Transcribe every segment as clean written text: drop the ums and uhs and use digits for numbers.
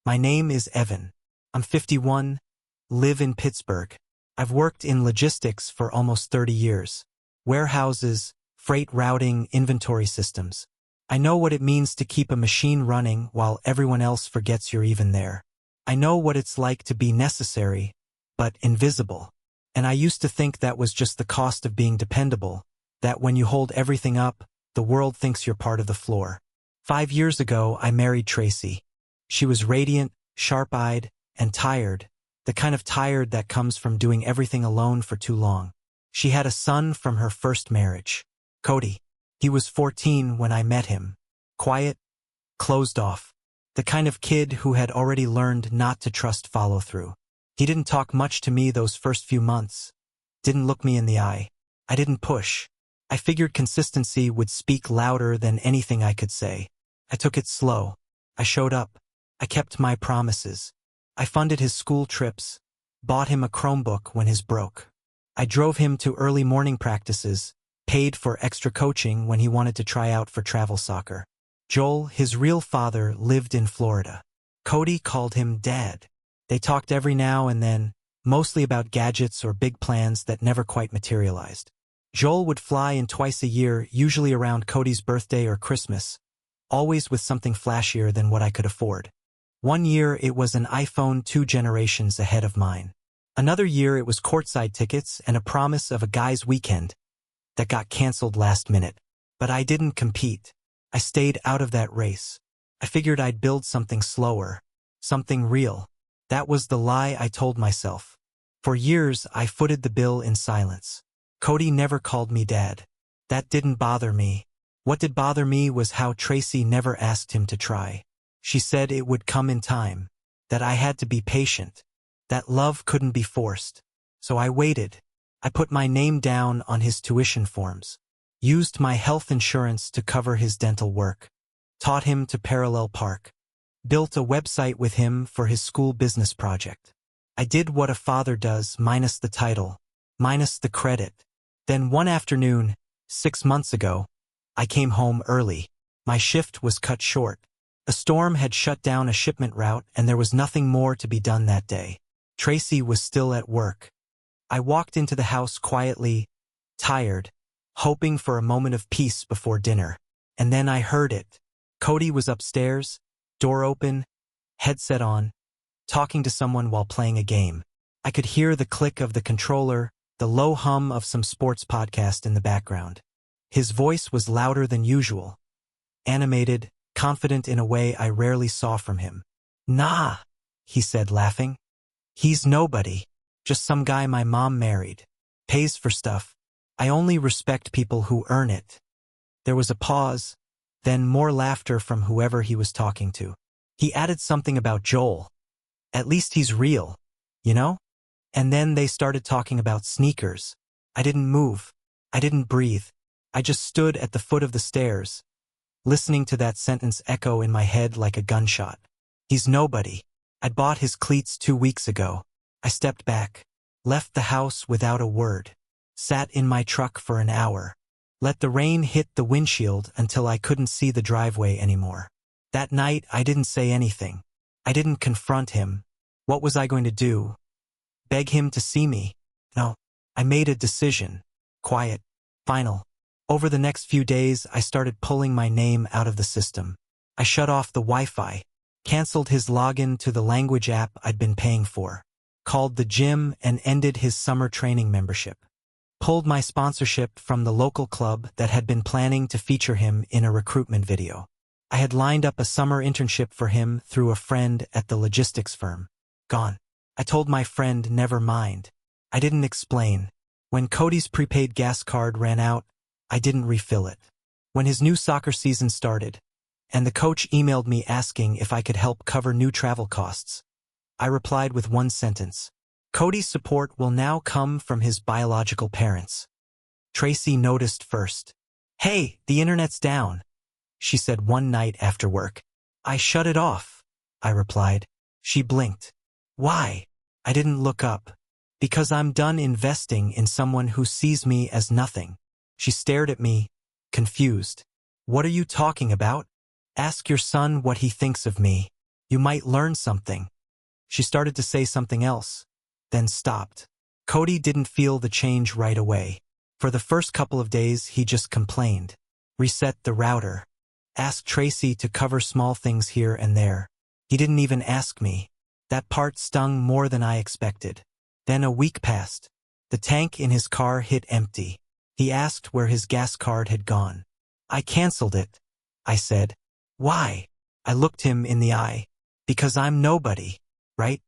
My name is Evan. I'm 51, live in Pittsburgh. I've worked in logistics for almost 30 years. Warehouses, freight routing, inventory systems. I know what it means to keep a machine running while everyone else forgets you're even there. I know what it's like to be necessary, but invisible. And I used to think that was just the cost of being dependable, that when you hold everything up, the world thinks you're part of the floor. 5 years ago, I married Tracy. She was radiant, sharp-eyed, and tired, the kind of tired that comes from doing everything alone for too long. She had a son from her first marriage, Cody. He was 14 when I met him. Quiet, closed off. The kind of kid who had already learned not to trust follow-through. He didn't talk much to me those first few months. Didn't look me in the eye. I didn't push. I figured consistency would speak louder than anything I could say. I took it slow. I showed up. I kept my promises. I funded his school trips, bought him a Chromebook when his broke. I drove him to early morning practices, paid for extra coaching when he wanted to try out for travel soccer. Joel, his real father, lived in Florida. Cody called him Dad. They talked every now and then, mostly about gadgets or big plans that never quite materialized. Joel would fly in twice a year, usually around Cody's birthday or Christmas, always with something flashier than what I could afford. One year it was an iPhone 2 generations ahead of mine. Another year it was courtside tickets and a promise of a guy's weekend that got canceled last minute. But I didn't compete. I stayed out of that race. I figured I'd build something slower, something real. That was the lie I told myself. For years, I footed the bill in silence. Cody never called me Dad. That didn't bother me. What did bother me was how Tracy never asked him to try. She said it would come in time, that I had to be patient, that love couldn't be forced. So I waited. I put my name down on his tuition forms. Used my health insurance to cover his dental work. Taught him to parallel park. Built a website with him for his school business project. I did what a father does, minus the title, minus the credit. Then one afternoon, 6 months ago, I came home early. My shift was cut short. A storm had shut down a shipment route and there was nothing more to be done that day. Tracy was still at work. I walked into the house quietly, tired, hoping for a moment of peace before dinner. And then I heard it. Cody was upstairs, door open, headset on, talking to someone while playing a game. I could hear the click of the controller, the low hum of some sports podcast in the background. His voice was louder than usual, animated, confident in a way I rarely saw from him. "Nah," he said, laughing. "He's nobody. Just some guy my mom married. Pays for stuff. I only respect people who earn it." There was a pause, then more laughter from whoever he was talking to. He added something about Joel. "At least he's real, you know?" And then they started talking about sneakers. I didn't move. I didn't breathe. I just stood at the foot of the stairs, listening to that sentence echo in my head like a gunshot. He's nobody. I'd bought his cleats 2 weeks ago. I stepped back, left the house without a word, sat in my truck for an hour, let the rain hit the windshield until I couldn't see the driveway anymore. That night, I didn't say anything. I didn't confront him. What was I going to do? Beg him to see me? No. I made a decision. Quiet. Final. Over the next few days, I started pulling my name out of the system. I shut off the Wi-Fi, canceled his login to the language app I'd been paying for, called the gym and ended his summer training membership. Pulled my sponsorship from the local club that had been planning to feature him in a recruitment video. I had lined up a summer internship for him through a friend at the logistics firm. Gone. I told my friend never mind. I didn't explain. When Cody's prepaid gas card ran out, I didn't refill it. When his new soccer season started, and the coach emailed me asking if I could help cover new travel costs, I replied with one sentence. Cody's support will now come from his biological parents. Tracy noticed first. "Hey, the internet's down," she said one night after work. "I shut it off," I replied. She blinked. "Why?" I didn't look up. "Because I'm done investing in someone who sees me as nothing." She stared at me, confused. "What are you talking about? Ask your son what he thinks of me." You might learn something. She started to say something else, then stopped. Cody didn't feel the change right away. For the first couple of days, he just complained. Reset the router. Asked Tracy to cover small things here and there. He didn't even ask me. That part stung more than I expected. Then a week passed. The tank in his car hit empty. He asked where his gas card had gone. I canceled it, I said. Why? I looked him in the eye. Because I'm nobody, right?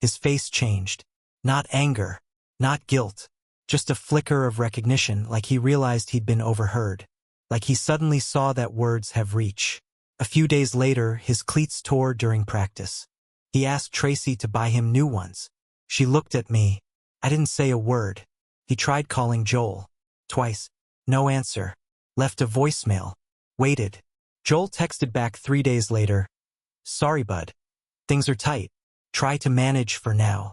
His face changed. Not anger, not guilt, just a flicker of recognition, like he realized he'd been overheard. Like he suddenly saw that words have reach. A few days later, his cleats tore during practice. He asked Tracy to buy him new ones. She looked at me. I didn't say a word. He tried calling Joel. Twice. No answer. Left a voicemail. Waited. Joel texted back 3 days later. Sorry, bud. Things are tight. Try to manage for now.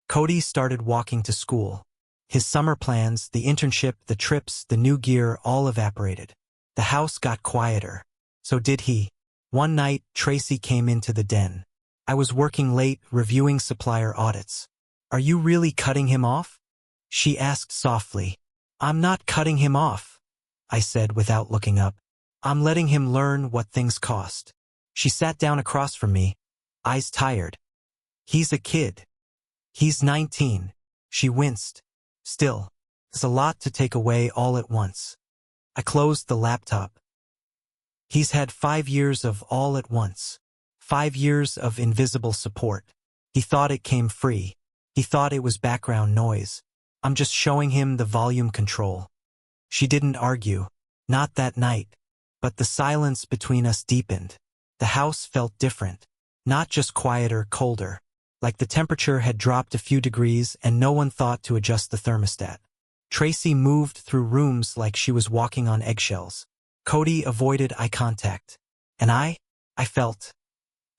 Cody started walking to school. His summer plans, the internship, the trips, the new gear all evaporated. The house got quieter. So did he. One night, Tracy came into the den. I was working late, reviewing supplier audits. Are you really cutting him off? She asked softly. I'm not cutting him off, I said without looking up. I'm letting him learn what things cost. She sat down across from me, eyes tired. He's a kid. He's 19. She winced. Still, it's a lot to take away all at once. I closed the laptop. He's had 5 years of all at once. 5 years of invisible support. He thought it came free. He thought it was background noise. I'm just showing him the volume control. She didn't argue. Not that night. But the silence between us deepened. The house felt different. Not just quieter, colder. Like the temperature had dropped a few degrees and no one thought to adjust the thermostat. Tracy moved through rooms like she was walking on eggshells. Cody avoided eye contact. And I felt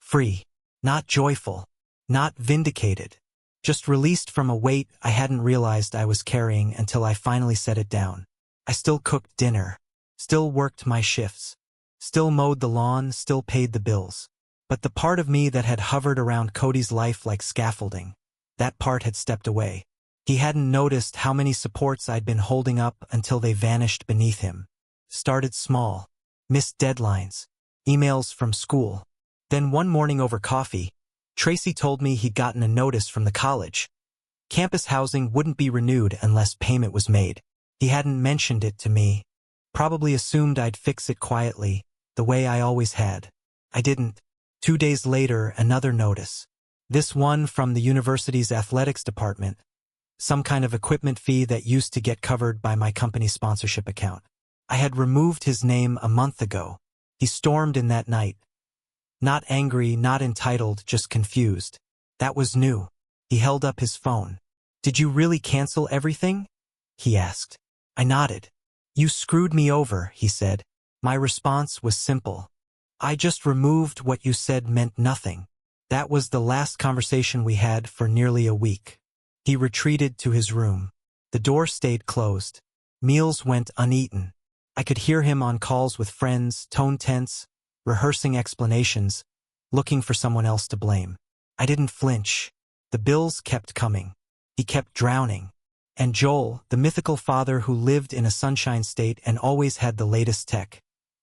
free. Not joyful. Not vindicated. Just released from a weight I hadn't realized I was carrying until I finally set it down. I still cooked dinner. Still worked my shifts. Still mowed the lawn, still paid the bills. But the part of me that had hovered around Cody's life like scaffolding, that part had stepped away. He hadn't noticed how many supports I'd been holding up until they vanished beneath him. Started small. Missed deadlines. Emails from school. Then one morning over coffee, Tracy told me he'd gotten a notice from the college. Campus housing wouldn't be renewed unless payment was made. He hadn't mentioned it to me. Probably assumed I'd fix it quietly, the way I always had. I didn't. 2 days later, another notice. This one from the university's athletics department. Some kind of equipment fee that used to get covered by my company's sponsorship account. I had removed his name a month ago. He stormed in that night. Not angry, not entitled, just confused. That was new. He held up his phone. Did you really cancel everything? He asked. I nodded. You screwed me over, he said. My response was simple. I just removed what you said meant nothing. That was the last conversation we had for nearly a week. He retreated to his room. The door stayed closed. Meals went uneaten. I could hear him on calls with friends, tone tense, rehearsing explanations, looking for someone else to blame. I didn't flinch. The bills kept coming. He kept drowning. And Joel, the mythical father who lived in a sunshine state and always had the latest tech,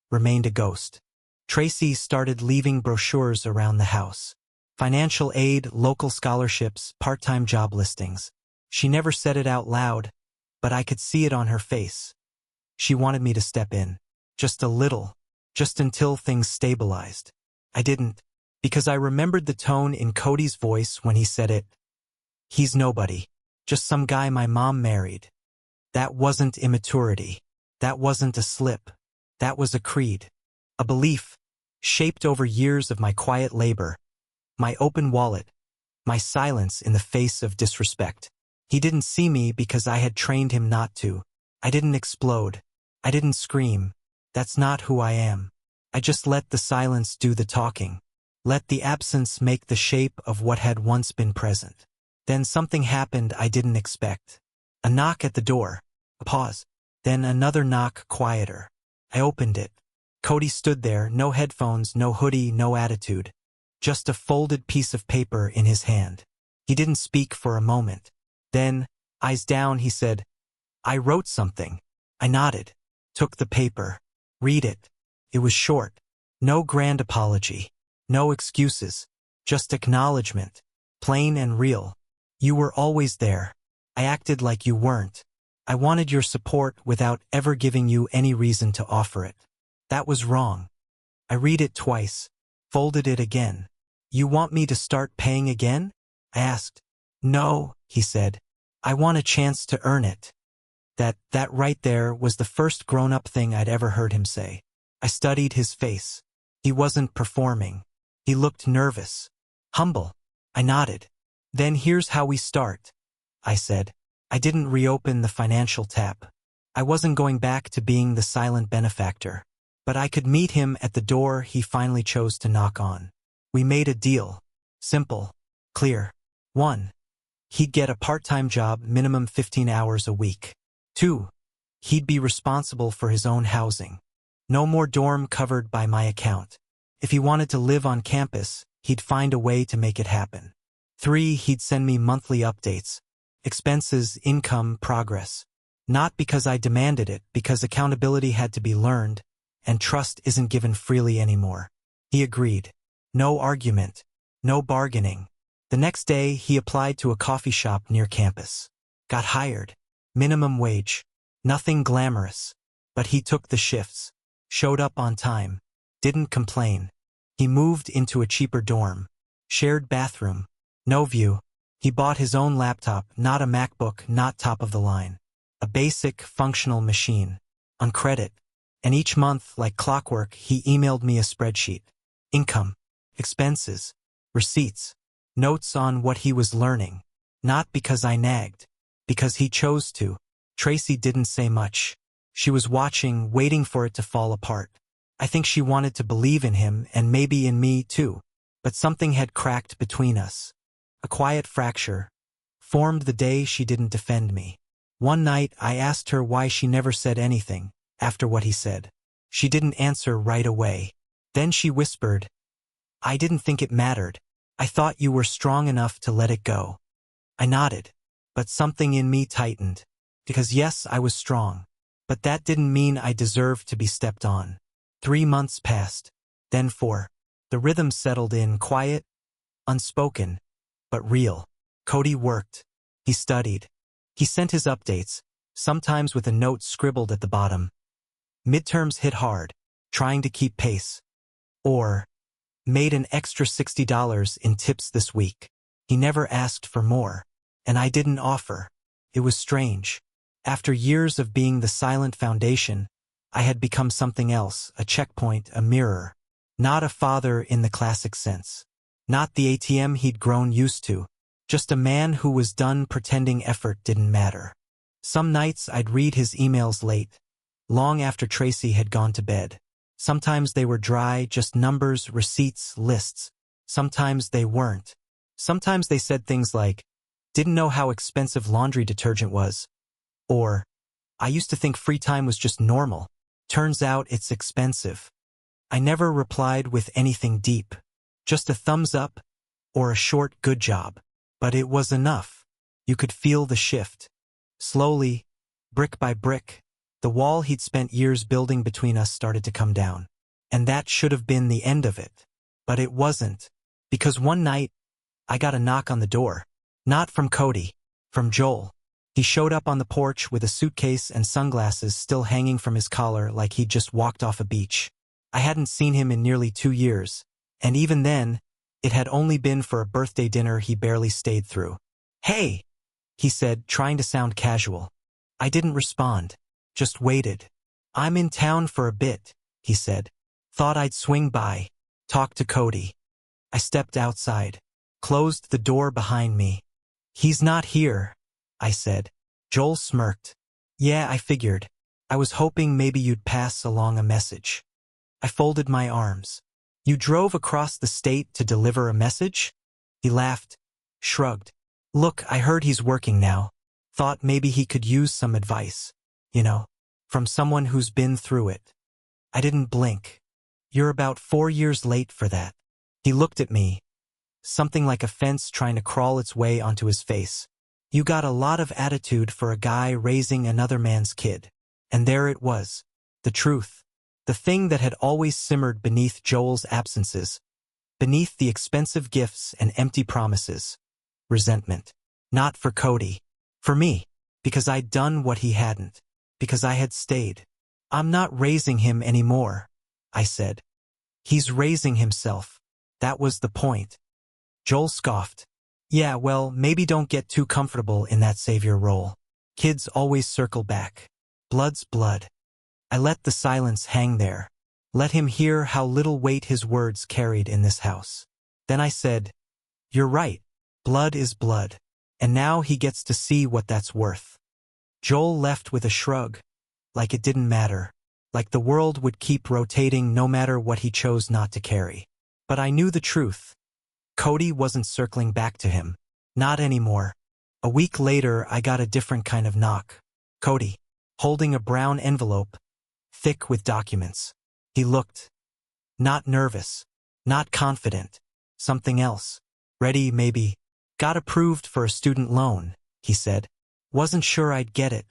remained a ghost. Tracy started leaving brochures around the house. Financial aid, local scholarships, part-time job listings. She never said it out loud, but I could see it on her face. She wanted me to step in. Just a little. Just until things stabilized. I didn't, because I remembered the tone in Cody's voice when he said it. He's nobody. Just some guy my mom married. That wasn't immaturity. That wasn't a slip. That was a creed. A belief, shaped over years of my quiet labor, my open wallet, my silence in the face of disrespect. He didn't see me because I had trained him not to. I didn't explode. I didn't scream. That's not who I am. I just let the silence do the talking. Let the absence make the shape of what had once been present. Then something happened I didn't expect. A knock at the door. A pause. Then another knock, quieter. I opened it. Cody stood there, no headphones, no hoodie, no attitude. just a folded piece of paper in his hand. He didn't speak for a moment. Then, eyes down, he said, "I wrote something." I nodded, took the paper. "Read it." It was short. No grand apology. No excuses. Just acknowledgement. Plain and real. "You were always there. I acted like you weren't. I wanted your support without ever giving you any reason to offer it. That was wrong." I read it twice, folded it again. "You want me to start paying again?" I asked. "No," he said. "I want a chance to earn it." That right there was the first grown-up thing I'd ever heard him say. I studied his face. He wasn't performing. He looked nervous. Humble. I nodded. "Then here's how we start," I said. I didn't reopen the financial tap. I wasn't going back to being the silent benefactor. But I could meet him at the door he finally chose to knock on. We made a deal. Simple. Clear. 1. He'd get a part-time job, minimum 15 hours a week. 2. He'd be responsible for his own housing. No more dorm covered by my account. If he wanted to live on campus, he'd find a way to make it happen. 3. He'd send me monthly updates. Expenses, income, progress. Not because I demanded it, because accountability had to be learned, and trust isn't given freely anymore. He agreed. No argument. No bargaining. The next day, he applied to a coffee shop near campus. Got hired. Minimum wage. Nothing glamorous. But he took the shifts. Showed up on time. Didn't complain. He moved into a cheaper dorm. Shared bathroom. No view. He bought his own laptop, not a MacBook, not top of the line. A basic, functional machine. On credit. And each month, like clockwork, he emailed me a spreadsheet. Income. Expenses. Receipts. Notes on what he was learning. Not because I nagged. Because he chose to. Tracy didn't say much. She was watching, waiting for it to fall apart. I think she wanted to believe in him, and maybe in me too. But something had cracked between us. A quiet fracture. Formed the day she didn't defend me. One night, I asked her why she never said anything, after what he said. She didn't answer right away. Then she whispered, "I didn't think it mattered. I thought you were strong enough to let it go." I nodded, but something in me tightened. Because yes, I was strong. But that didn't mean I deserved to be stepped on. 3 months passed. Then 4. The rhythm settled in, quiet, unspoken, but real. Cody worked. He studied. He sent his updates, sometimes with a note scribbled at the bottom. Midterms hit hard, trying to keep pace. Or, made an extra $60 in tips this week. He never asked for more. And I didn't offer. It was strange. After years of being the silent foundation, I had become something else, a checkpoint, a mirror. Not a father in the classic sense. Not the ATM he'd grown used to. Just a man who was done pretending effort didn't matter. Some nights I'd read his emails late, long after Tracy had gone to bed. Sometimes they were dry, just numbers, receipts, lists. Sometimes they weren't. Sometimes they said things like, "Didn't know how expensive laundry detergent was." Or, "I used to think free time was just normal. Turns out it's expensive." I never replied with anything deep. Just a thumbs up, or a short "good job." But it was enough. You could feel the shift. Slowly, brick by brick, the wall he'd spent years building between us started to come down. And that should have been the end of it. But it wasn't. Because one night, I got a knock on the door. Not from Cody. From Joel. He showed up on the porch with a suitcase and sunglasses still hanging from his collar like he'd just walked off a beach. I hadn't seen him in nearly 2 years. And even then, it had only been for a birthday dinner he barely stayed through. "Hey," he said, trying to sound casual. I didn't respond. Just waited. "I'm in town for a bit," he said. "Thought I'd swing by. Talk to Cody." I stepped outside. Closed the door behind me. "He's not here," I said. Joel smirked. "Yeah, I figured. I was hoping maybe you'd pass along a message." I folded my arms. "You drove across the state to deliver a message?" He laughed, shrugged. "Look, I heard he's working now. Thought maybe he could use some advice. You know, from someone who's been through it." I didn't blink. "You're about 4 years late for that." He looked at me, something like a fence trying to crawl its way onto his face. You got a lot of attitude for a guy raising another man's kid. And there it was. The truth. The thing that had always simmered beneath Joel's absences. Beneath the expensive gifts and empty promises. Resentment. Not for Cody. For me. Because I'd done what he hadn't. Because I had stayed. I'm not raising him anymore, I said. He's raising himself. That was the point. Joel scoffed. Yeah, well, maybe don't get too comfortable in that savior role. Kids always circle back. Blood's blood. I let the silence hang there. Let him hear how little weight his words carried in this house. Then I said, "You're right. Blood is blood. And now he gets to see what that's worth." Joel left with a shrug. Like it didn't matter. Like the world would keep rotating no matter what he chose not to carry. But I knew the truth. Cody wasn't circling back to him. Not anymore. A week later, I got a different kind of knock. Cody, holding a brown envelope, thick with documents. He looked. Not nervous. Not confident. Something else. Ready, maybe. Got approved for a student loan, he said. Wasn't sure I'd get it.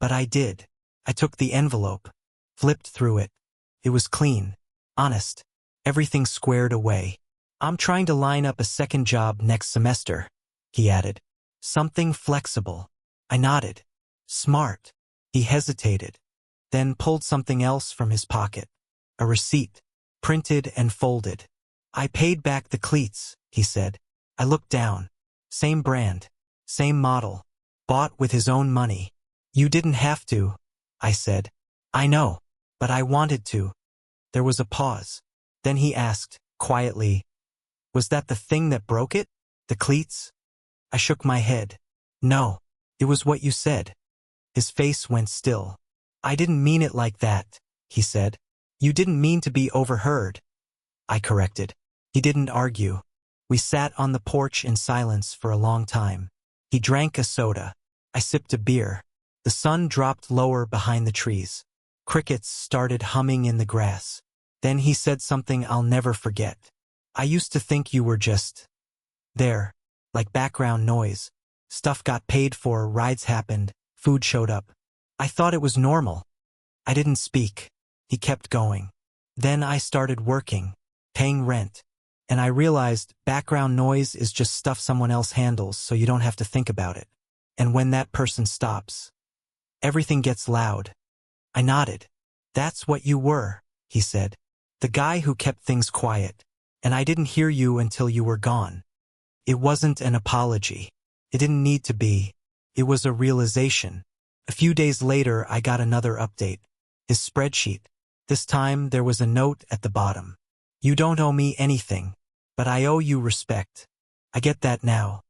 But I did. I took the envelope. Flipped through it. It was clean. Honest. Everything squared away. I'm trying to line up a second job next semester, he added. Something flexible. I nodded. Smart. He hesitated. Then pulled something else from his pocket. A receipt. Printed and folded. I paid back the cleats, he said. I looked down. Same brand. Same model. Bought with his own money. You didn't have to, I said. I know. But I wanted to. There was a pause. Then he asked, quietly, was that the thing that broke it? The cleats? I shook my head. No. It was what you said. His face went still. I didn't mean it like that, he said. You didn't mean to be overheard. I corrected. He didn't argue. We sat on the porch in silence for a long time. He drank a soda. I sipped a beer. The sun dropped lower behind the trees. Crickets started humming in the grass. Then he said something I'll never forget. I used to think you were just there, like background noise. Stuff got paid for, rides happened, food showed up. I thought it was normal. I didn't speak. He kept going. Then I started working, paying rent. And I realized background noise is just stuff someone else handles so you don't have to think about it. And when that person stops, everything gets loud. I nodded. That's what you were, he said. The guy who kept things quiet. And I didn't hear you until you were gone. It wasn't an apology. It didn't need to be. It was a realization. A few days later, I got another update. His spreadsheet. This time, there was a note at the bottom. You don't owe me anything, but I owe you respect. I get that now.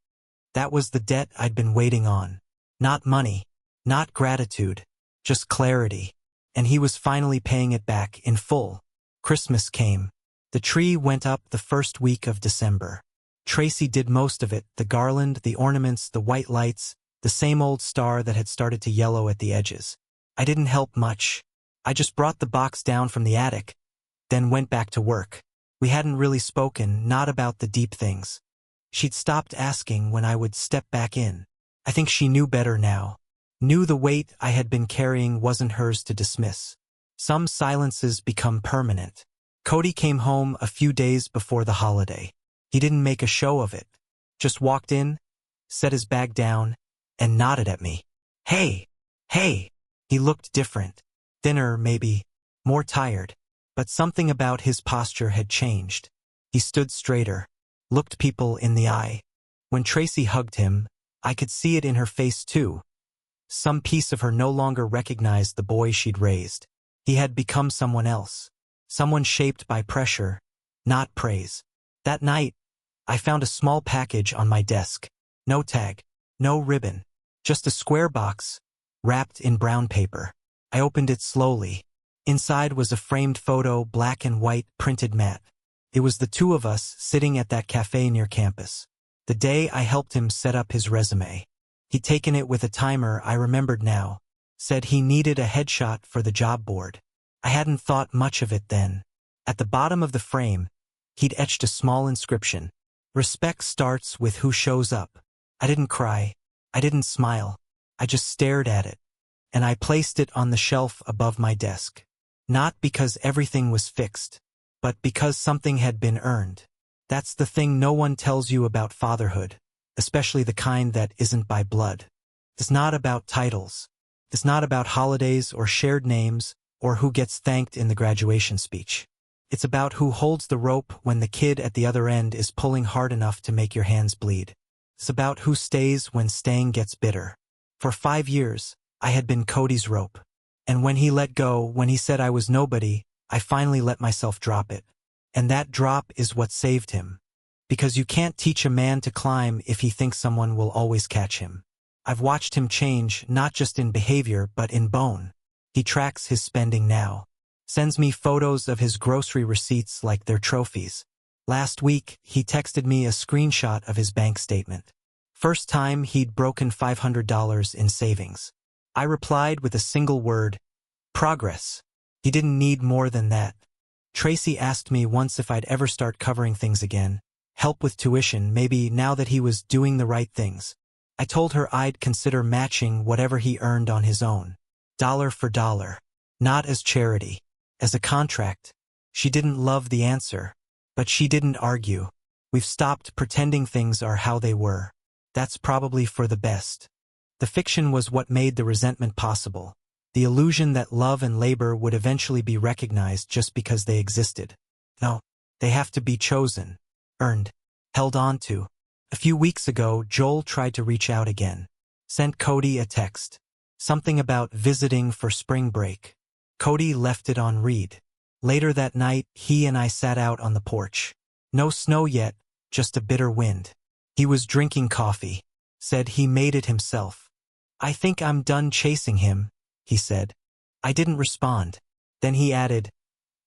That was the debt I'd been waiting on. Not money. Not gratitude. Just clarity. And he was finally paying it back in full. Christmas came. The tree went up the first week of December. Tracy did most of it, the garland, the ornaments, the white lights, the same old star that had started to yellow at the edges. I didn't help much. I just brought the box down from the attic, then went back to work. We hadn't really spoken, not about the deep things. She'd stopped asking when I would step back in. I think she knew better now. Knew the weight I had been carrying wasn't hers to dismiss. Some silences become permanent. Cody came home a few days before the holiday. He didn't make a show of it. Just walked in, set his bag down, and nodded at me. Hey, hey. He looked different. Thinner, maybe. More tired. But something about his posture had changed. He stood straighter. Looked people in the eye. When Tracy hugged him, I could see it in her face too. Some piece of her no longer recognized the boy she'd raised. He had become someone else. Someone shaped by pressure, not praise. That night, I found a small package on my desk. No tag, no ribbon, just a square box, wrapped in brown paper. I opened it slowly. Inside was a framed photo, black and white, printed matte. It was the two of us sitting at that cafe near campus. The day I helped him set up his resume. He'd taken it with a timer, I remembered now. Said he needed a headshot for the job board. I hadn't thought much of it then. At the bottom of the frame, He'd etched a small inscription. Respect starts with who shows up. I didn't cry. I didn't smile. I just stared at it. And I placed it on the shelf above my desk. Not because everything was fixed, but because something had been earned. That's the thing no one tells you about fatherhood, especially the kind that isn't by blood. It's not about titles. It's not about holidays or shared names or who gets thanked in the graduation speech. It's about who holds the rope when the kid at the other end is pulling hard enough to make your hands bleed. It's about who stays when staying gets bitter. For 5 years, I had been Cody's rope. And when he let go, when he said I was nobody, I finally let myself drop it. And that drop is what saved him. Because you can't teach a man to climb if he thinks someone will always catch him. I've watched him change, not just in behavior, but in bone. He tracks his spending now. Sends me photos of his grocery receipts like they're trophies. Last week, he texted me a screenshot of his bank statement. First time he'd broken $500 in savings. I replied with a single word, progress. He didn't need more than that. Tracy asked me once if I'd ever start covering things again, help with tuition, maybe now that he was doing the right things. I told her I'd consider matching whatever he earned on his own. Dollar for dollar. Not as charity. As a contract. She didn't love the answer. But she didn't argue. We've stopped pretending things are how they were. That's probably for the best. The fiction was what made the resentment possible. The illusion that love and labor would eventually be recognized just because they existed. No, they have to be chosen, earned, held on to. A few weeks ago, Joel tried to reach out again. Sent Cody a text. Something about visiting for spring break. Cody left it on read. Later that night, he and I sat out on the porch. No snow yet, just a bitter wind. He was drinking coffee. Said he made it himself. I think I'm done chasing him, he said. I didn't respond. Then he added,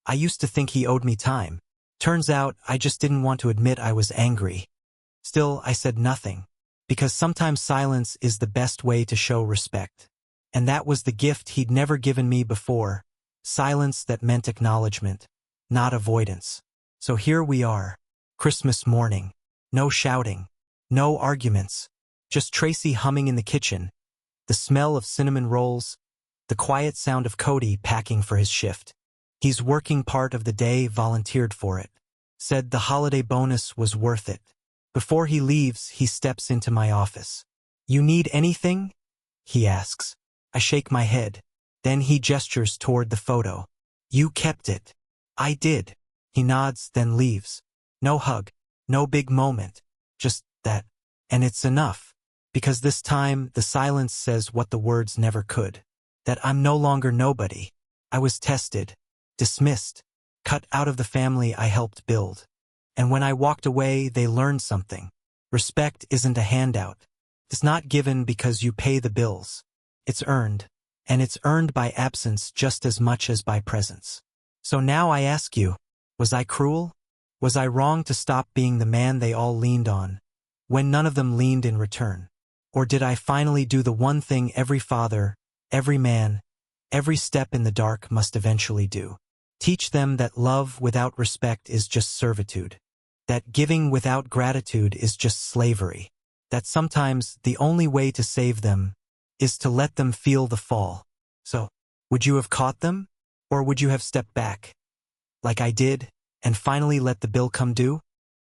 I used to think he owed me time. Turns out I just didn't want to admit I was angry. Still, I said nothing. Because sometimes silence is the best way to show respect. And that was the gift he'd never given me before. Silence that meant acknowledgement, not avoidance. So here we are. Christmas morning. No shouting. No arguments. Just Tracy humming in the kitchen. The smell of cinnamon rolls. The quiet sound of Cody packing for his shift. He's working part of the day, volunteered for it. Said the holiday bonus was worth it. Before he leaves, he steps into my office. You need anything? He asks. I shake my head. Then he gestures toward the photo. You kept it. I did. He nods, then leaves. No hug. No big moment. Just that. And it's enough. Because this time, the silence says what the words never could. That I'm no longer nobody. I was tested. Dismissed. Cut out of the family I helped build. And when I walked away, they learned something. Respect isn't a handout. It's not given because you pay the bills. It's earned. And it's earned by absence just as much as by presence. So now I ask you, was I cruel? Was I wrong to stop being the man they all leaned on, when none of them leaned in return? Or did I finally do the one thing every father, every man, every step in the dark must eventually do? Teach them that love without respect is just servitude. That giving without gratitude is just slavery. That sometimes the only way to save them is to let them feel the fall. So, would you have caught them? Or would you have stepped back? Like I did, and finally let the bill come due?